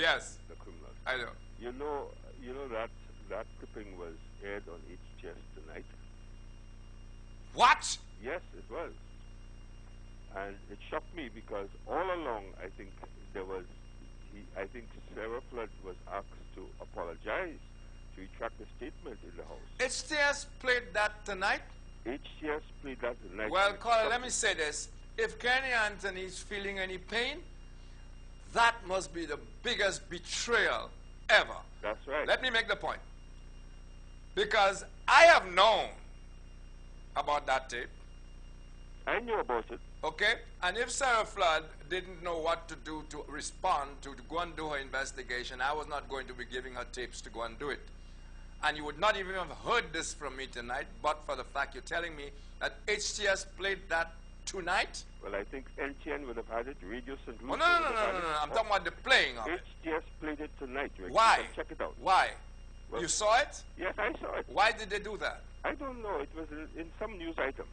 Yes. The criminals. I know. You know that clipping was aired on HTS tonight. What? Yes, it was. And it shocked me because all along I think I think Sarah Flood was asked to apologize, to retract the statement in the House. HTS played that tonight? HTS played that tonight. Well, Carl, let me say this. If Kenny Anthony is feeling any pain, that must be the biggest betrayal ever. That's right. Let me make the point. Because I have known about that tape. I knew about it. Okay? And if Sarah Flood didn't know what to do to respond, to go and do her investigation, I was not going to be giving her tapes to go and do it. And you would not even have heard this from me tonight, but for the fact you're telling me that HTS played that tonight? Well, I think NTN would have had it, Radio St. Louis. Oh, no. I'm talking about the playing of it. HTS played it tonight, Rick. Why? You can check it out. Why? Well, you saw it? Yes, I saw it. Why did they do that? I don't know. It was in some news item.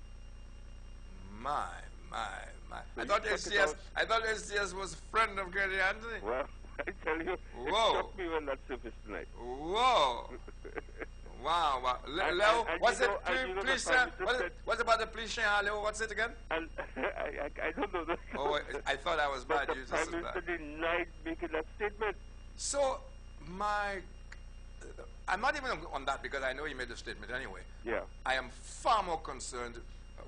My. So I thought HTS was a friend of Kenny Anthony. Well, I tell you, it shocked me when that surfaced tonight. Whoa. Wow. Leo, what's it? Please, what about the police? Leo, what's it again? And I don't know. Oh, I thought I was bad. But the Prime Minister denied making that statement. So, I'm not even on that because I know he made the statement anyway. Yeah. I am far more concerned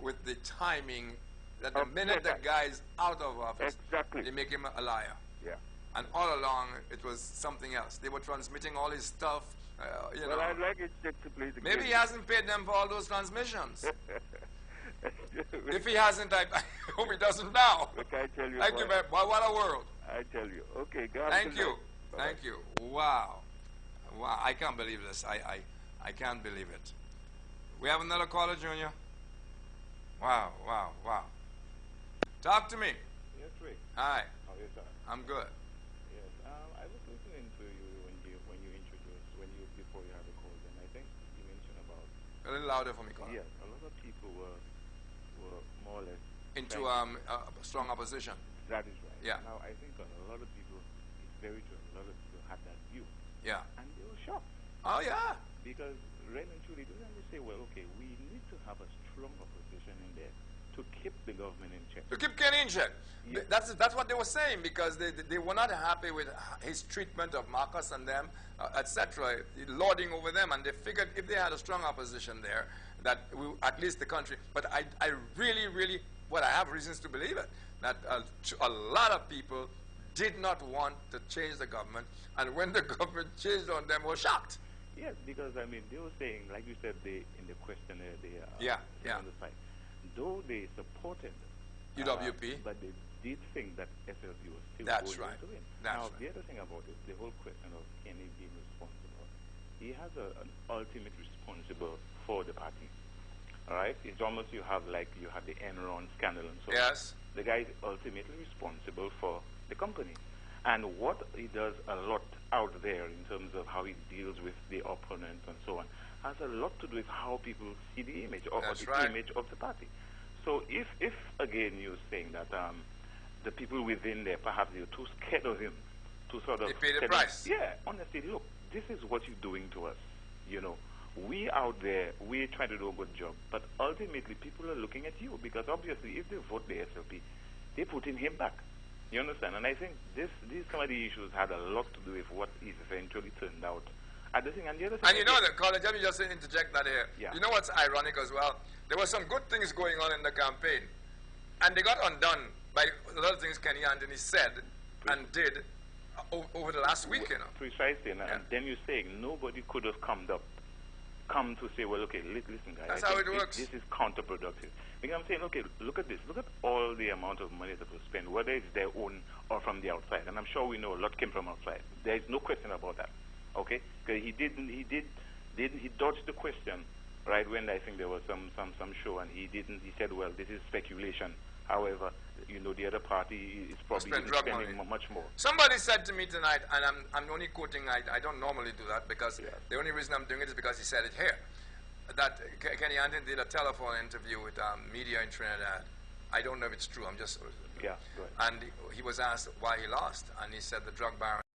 with the timing that the minute the guy is out of office, they make him a liar. Yeah. And all along, it was something else. They were transmitting all his stuff, you know. I'd like it to play the Maybe game. he hasn't paid them for all those transmissions. If he hasn't, I hope he doesn't now. Look, I tell you. Thank you very much. What a world. I tell you. Okay, God. Thank you. Thank you. Wow. I can't believe this. I can't believe it. We have another caller, Junior. Wow. Talk to me. Yes, Rick. Hi. How are you, sir? I'm good. Yes. I was listening to you when you before you had the call, and I think you mentioned about A little louder for me, caller. yes, a lot of people were more or less Into strong opposition. That is right. Yeah. Now I think a lot of people, it's very true. A lot of people had that view, Yeah. and they were shocked Oh, yeah. because really and truly, they say, well, okay, we need to have a strong opposition in there to keep the government in check. To keep Kenny in check. Yeah. That's what they were saying because they were not happy with his treatment of Marcus and them, etc., lording over them, and they figured if they had a strong opposition there, that at least the country. But I really, I have reasons to believe it, that a lot of people did not want to change the government, and when the government changed on them, were shocked. Yes, because I mean, they were saying, like you said, in the questionnaire, on the side, though they supported UWP, but they did think that SLP was still That's going right. to win. That's now, right. the other thing about it, the whole question of Kenny being responsible, he has an ultimate responsible for the party. All right, it's almost you have the Enron scandal and so on. Yes. The guy is ultimately responsible for the company. And what he does a lot out there in terms of how he deals with the opponents and so on has a lot to do with how people see the image or the right. image of the party. So if again you're saying that the people within there perhaps they're too scared of him to sort of They pay the price. Yeah, honestly, look, this is what you're doing to us. You know, we out there, we're trying to do a good job, but ultimately people are looking at you because obviously if they vote the SLP, they're putting him back. You understand? And I think some of the issues had a lot to do with what is eventually turned out. And the other thing. And you know that, College, let me just interject that here. Yeah. You know what's ironic as well? There were some good things going on in the campaign, and they got undone by a lot of things Kenny Anthony said and did over the last week, you know. Precisely. And then you're saying nobody could have come to say, well, okay, listen, guys. That's how it works. This is counterproductive. Because I'm saying, okay, look at this. Look at all the amount of money that was spent, whether it's their own or from the outside. And I'm sure we know a lot came from outside. There is no question about that. Okay? Because he dodged the question, right, when I think there was some show, and he said, well, this is speculation. However, you know, the other party is probably spending much more. Somebody said to me tonight, and I'm only quoting, I don't normally do that because the only reason I'm doing it is because he said it here, that Kenny Anthony did a telephone interview with media in Trinidad. I don't know if it's true, I'm just... Yeah, go ahead. And he was asked why he lost, and he said the drug baron